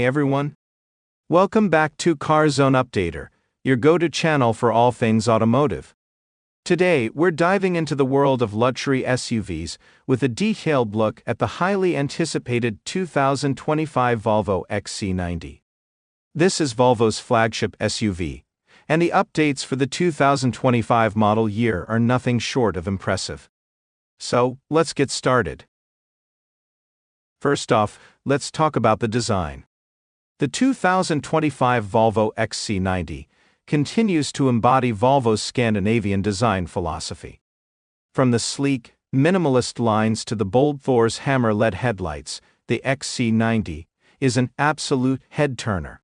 everyone. Welcome back to CarZone Updater, your go-to channel for all things automotive. Today, we're diving into the world of luxury SUVs with a detailed look at the highly anticipated 2025 Volvo XC90. This is Volvo's flagship SUV, and the updates for the 2025 model year are nothing short of impressive. So, let's get started. First off, let's talk about the design. The 2025 Volvo XC90 continues to embody Volvo's Scandinavian design philosophy. From the sleek, minimalist lines to the bold Thor's hammer LED headlights, the XC90 is an absolute head-turner.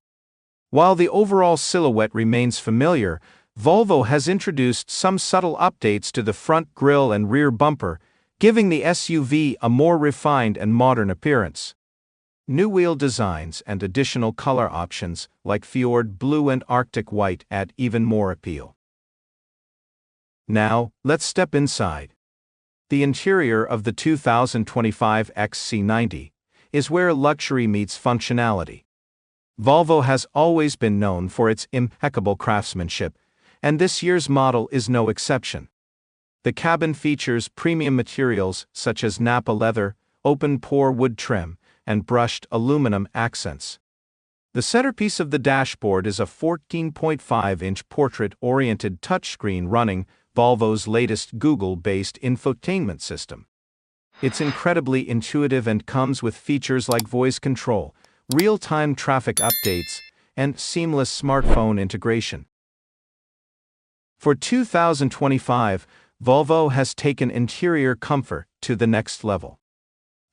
While the overall silhouette remains familiar, Volvo has introduced some subtle updates to the front grille and rear bumper, giving the SUV a more refined and modern appearance. New wheel designs and additional color options like Fjord Blue and Arctic White add even more appeal. Now, let's step inside. The interior of the 2025 XC90 is where luxury meets functionality. Volvo has always been known for its impeccable craftsmanship, and this year's model is no exception. The cabin features premium materials such as Nappa leather, open-pore wood trim, and brushed aluminum accents. The centerpiece of the dashboard is a 14.5-inch portrait-oriented touchscreen running Volvo's latest Google-based infotainment system. It's incredibly intuitive and comes with features like voice control, real-time traffic updates, and seamless smartphone integration. For 2025, Volvo has taken interior comfort to the next level.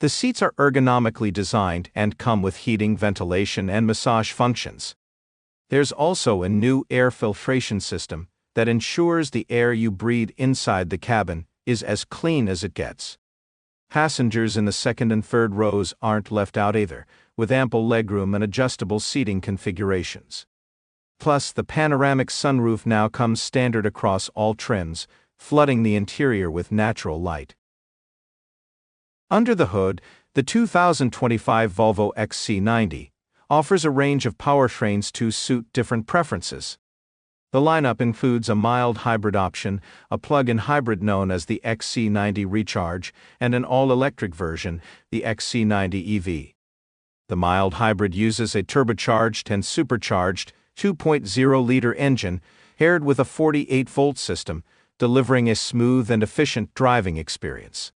The seats are ergonomically designed and come with heating, ventilation, and massage functions. There's also a new air filtration system that ensures the air you breathe inside the cabin is as clean as it gets. Passengers in the second and third rows aren't left out either, with ample legroom and adjustable seating configurations. Plus, the panoramic sunroof now comes standard across all trims, flooding the interior with natural light. Under the hood, the 2025 Volvo XC90 offers a range of powertrains to suit different preferences. The lineup includes a mild hybrid option, a plug-in hybrid known as the XC90 Recharge, and an all-electric version, the XC90 EV. The mild hybrid uses a turbocharged and supercharged 2.0-liter engine paired with a 48-volt system, delivering a smooth and efficient driving experience.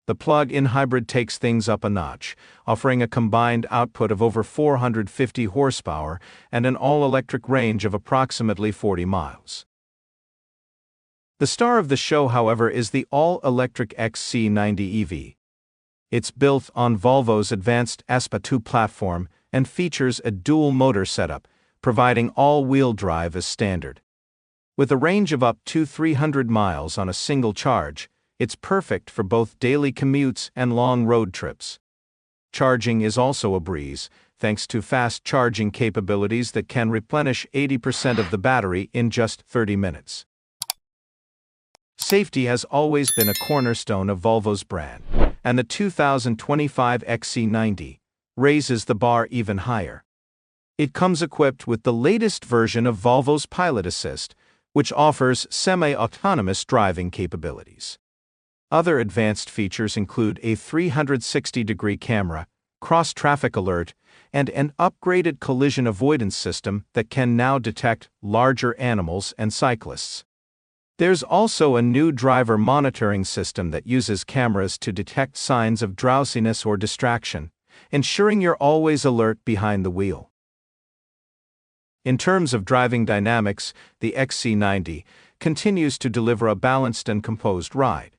The plug-in hybrid takes things up a notch, offering a combined output of over 450 horsepower and an all-electric range of approximately 40 miles. The star of the show, however, is the all-electric XC90 EV. It's built on Volvo's advanced ASPA2 platform and features a dual-motor setup, providing all-wheel drive as standard. With a range of up to 300 miles on a single charge, it's perfect for both daily commutes and long road trips. Charging is also a breeze, thanks to fast charging capabilities that can replenish 80% of the battery in just 30 minutes. Safety has always been a cornerstone of Volvo's brand, and the 2025 XC90 raises the bar even higher. It comes equipped with the latest version of Volvo's Pilot Assist, which offers semi-autonomous driving capabilities. Other advanced features include a 360-degree camera, cross-traffic alert, and an upgraded collision avoidance system that can now detect larger animals and cyclists. There's also a new driver monitoring system that uses cameras to detect signs of drowsiness or distraction, ensuring you're always alert behind the wheel. In terms of driving dynamics, the XC90 continues to deliver a balanced and composed ride.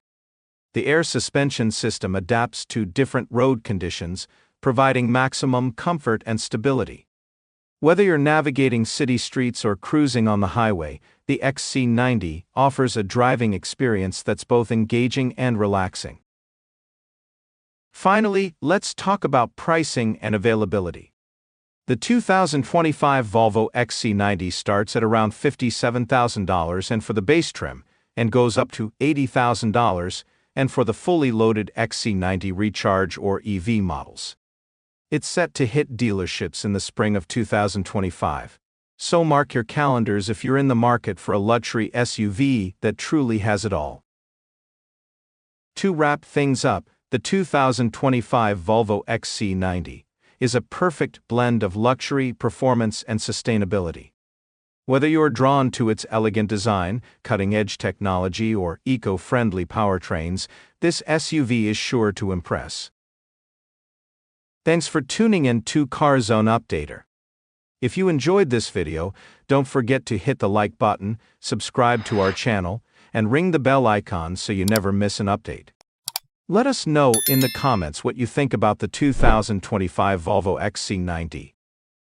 The air suspension system adapts to different road conditions, providing maximum comfort and stability. Whether you're navigating city streets or cruising on the highway, the XC90 offers a driving experience that's both engaging and relaxing. Finally, let's talk about pricing and availability. The 2025 Volvo XC90 starts at around $57,000 and for the base trim, and goes up to $80,000 and for the fully loaded XC90 Recharge or EV models. It's set to hit dealerships in the spring of 2025. So mark your calendars if you're in the market for a luxury SUV that truly has it all. To wrap things up, the 2025 Volvo XC90 is a perfect blend of luxury, performance, and sustainability. Whether you're drawn to its elegant design, cutting-edge technology, or eco-friendly powertrains, this SUV is sure to impress. Thanks for tuning in to CarZone Updater. If you enjoyed this video, don't forget to hit the like button, subscribe to our channel, and ring the bell icon so you never miss an update. Let us know in the comments what you think about the 2025 Volvo XC90.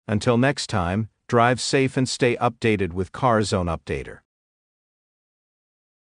Until next time, drive safe and stay updated with CarZone Updater.